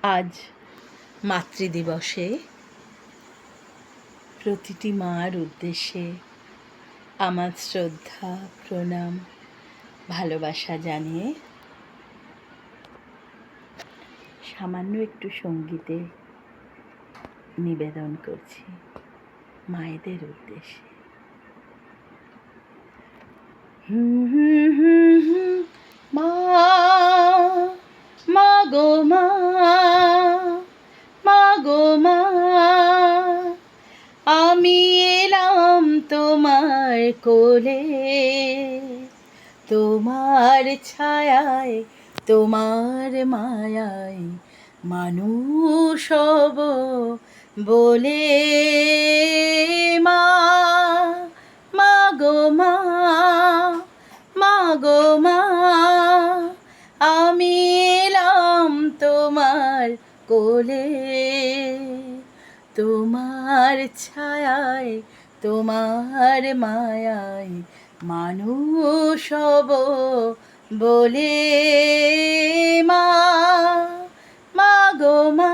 আজ মাতৃদিবসে প্রতিটি মার উদ্দেশ্যে আমার শ্রদ্ধা, প্রণাম, ভালোবাসা জানিয়ে সামান্য একটু সঙ্গীতে নিবেদন করছি মায়েদের উদ্দেশ্যে। মা, মা গো মা, মা গো মা, আমি এলাম তোমার কোলে, তোমার ছায়ায়, তোমার মায়ায় মানুষ হব বলে। মা, মা গো মা, মা গো মা, আমি এলাম তোমার কোলে, তোমার ছায়ায়, তোমার মায়ায় মানুষ হব বলে। মা, মা গো মা,